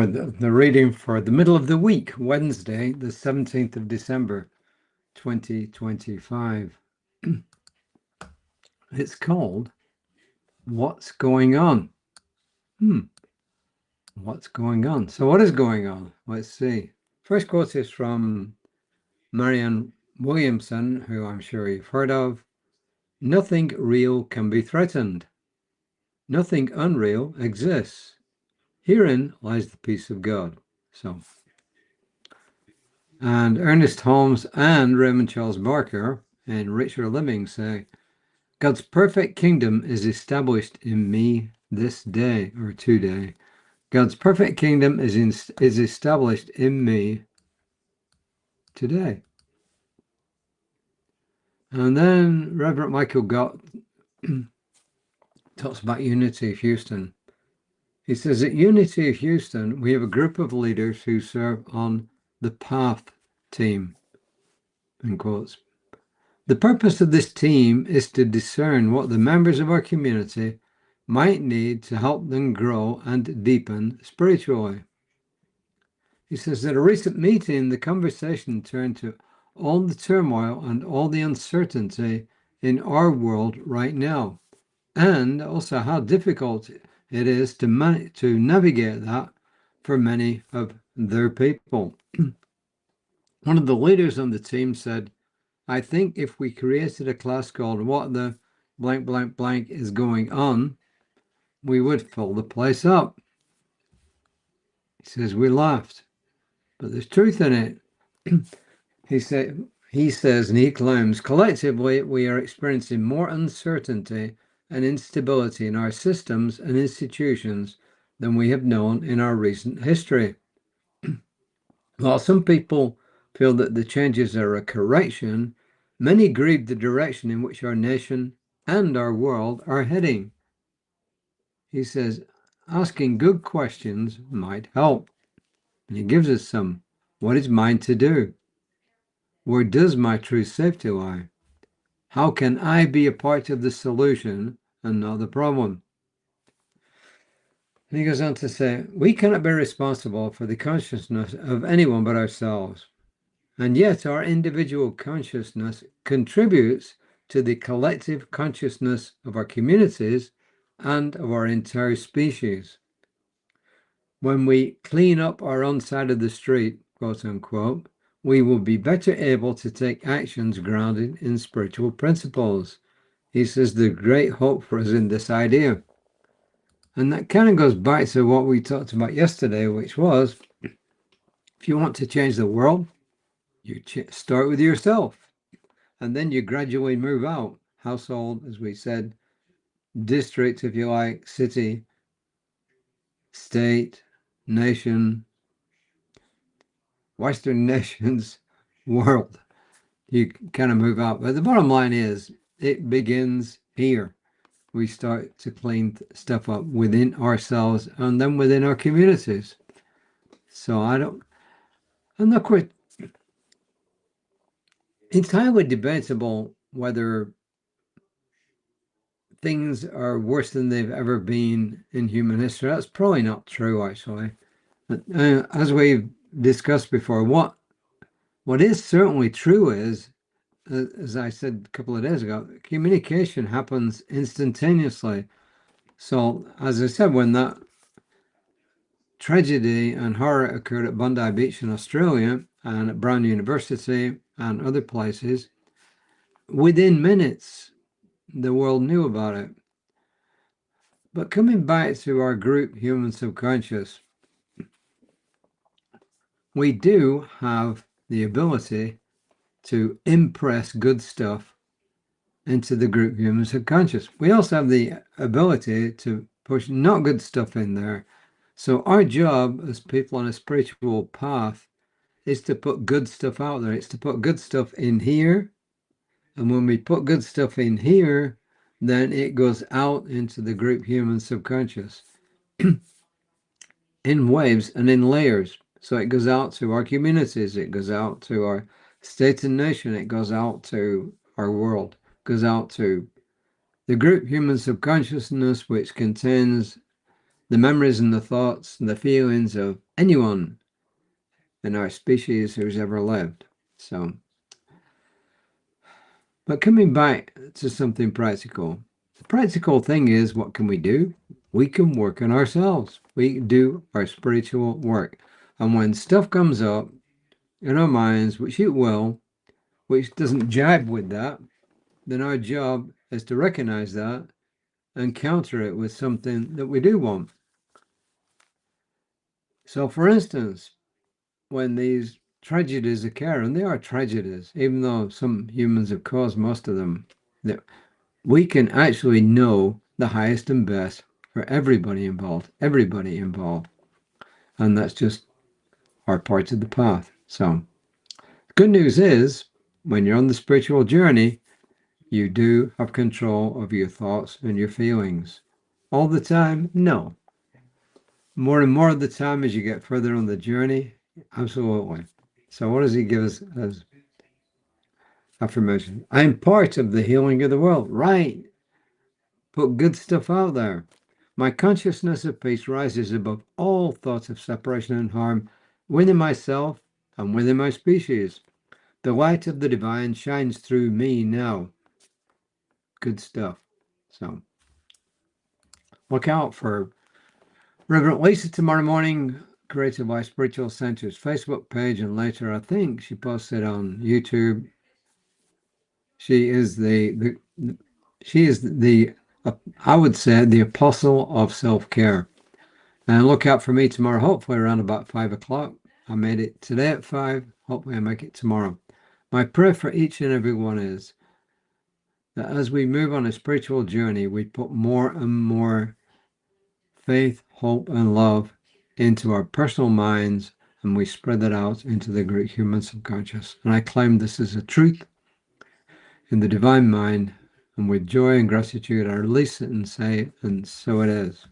for the reading for the middle of the week, Wednesday, the 17th of December, 2025. It's called What's Going On? What's going on? So what is going on? Let's see. First quote is from Marianne Williamson, who I'm sure you've heard of. Nothing real can be threatened. Nothing unreal exists. Herein lies the peace of God. And Ernest Holmes and Raymond Charles Barker and Richer Living say, God's perfect kingdom is established in me this day or today. God's perfect kingdom is established in me today. And then Rev Michael Gott talks about Unity of Houston. He says, at Unity of Houston, we have a group of leaders who serve on the Path team, in quotes. The purpose of this team is to discern what the members of our community might need to help them grow and deepen spiritually. He says, at a recent meeting, the conversation turned to all the turmoil and all the uncertainty in our world right now, and also how difficult it is to navigate that for many of their people. One of the leaders on the team said, I think if we created a class called What the blank blank blank is going on, we would fill the place up. He says, we laughed, but there's truth in it. He says, and he claims, collectively, we are experiencing more uncertainty and instability in our systems and institutions than we have known in our recent history. While some people feel that the changes are a correction, many grieve the direction in which our nation and our world are heading. He says, asking good questions might help. And he gives us some. What is mine to do? Where does my true safety lie? How can I be a part of the solution and not the problem? And he goes on to say, we cannot be responsible for the consciousness of anyone but ourselves. And yet our individual consciousness contributes to the collective consciousness of our communities and of our entire species. When we clean up our own side of the street, quote unquote, we will be better able to take actions grounded in spiritual principles. He says the great hope for us in this idea. And that kind of goes back to what we talked about yesterday, which was, if you want to change the world, you start with yourself. And then you gradually move out. Household, as we said, district, if you like, city, state, nation, Western nations, world. You kind of move out. But the bottom line is, it begins here. We start to clean stuff up within ourselves and then within our communities. So I'm not quite, it's highly debatable whether things are worse than they've ever been in human history. That's probably not true, actually. But, as we've discussed before, what is certainly true is, as I said a couple of days ago, communication happens instantaneously. So, as I said, when that tragedy and horror occurred at Bondi Beach in Australia and at Brown University and other places, within minutes, the world knew about it. But coming back to our group, human subconscious, we do have the ability to impress good stuff into the group human subconscious. We also have the ability to push not good stuff in there. So our job as people on a spiritual path is to put good stuff out there. It's to put good stuff in here. And when we put good stuff in here, then it goes out into the group human subconscious in waves and in layers. So it goes out to our communities, it goes out to our state and nation, it goes out to our world, it goes out to the group human subconsciousness, which contains the memories and the thoughts and the feelings of anyone in our species who's ever lived. So, but coming back to something practical, the practical thing is, what can we do? We can work on ourselves. We do our spiritual work. And when stuff comes up in our minds, which it will, which doesn't jibe with that, then our job is to recognize that and counter it with something that we do want. So, for instance, when these tragedies occur, and they are tragedies, even though some humans have caused most of them, that we can actually know the highest and best for everybody involved, and that's just our part of the path. So, the good news is, when you're on the spiritual journey, you do have control of your thoughts and your feelings. All the time? No. More and more of the time as you get further on the journey? Absolutely. So what does he give us as affirmation? I'm part of the healing of the world. Right. Put good stuff out there. My consciousness of peace rises above all thoughts of separation and harm within myself and within my species. The light of the divine shines through me now. Good stuff. So look out for Reverend Lisa tomorrow morning, Creative Life Spiritual Center's Facebook page, and later I think she posted on YouTube. She is the I would say the apostle of self-care. And look out for me tomorrow, hopefully around about 5 o'clock. I made it today at 5. Hopefully I make it tomorrow. My prayer for each and every one is that as we move on a spiritual journey, we put more and more faith, hope, and love into our personal minds, and we spread that out into the great human subconscious. And I claim this is a truth in the divine mind, and with joy and gratitude I release it and say, and so it is.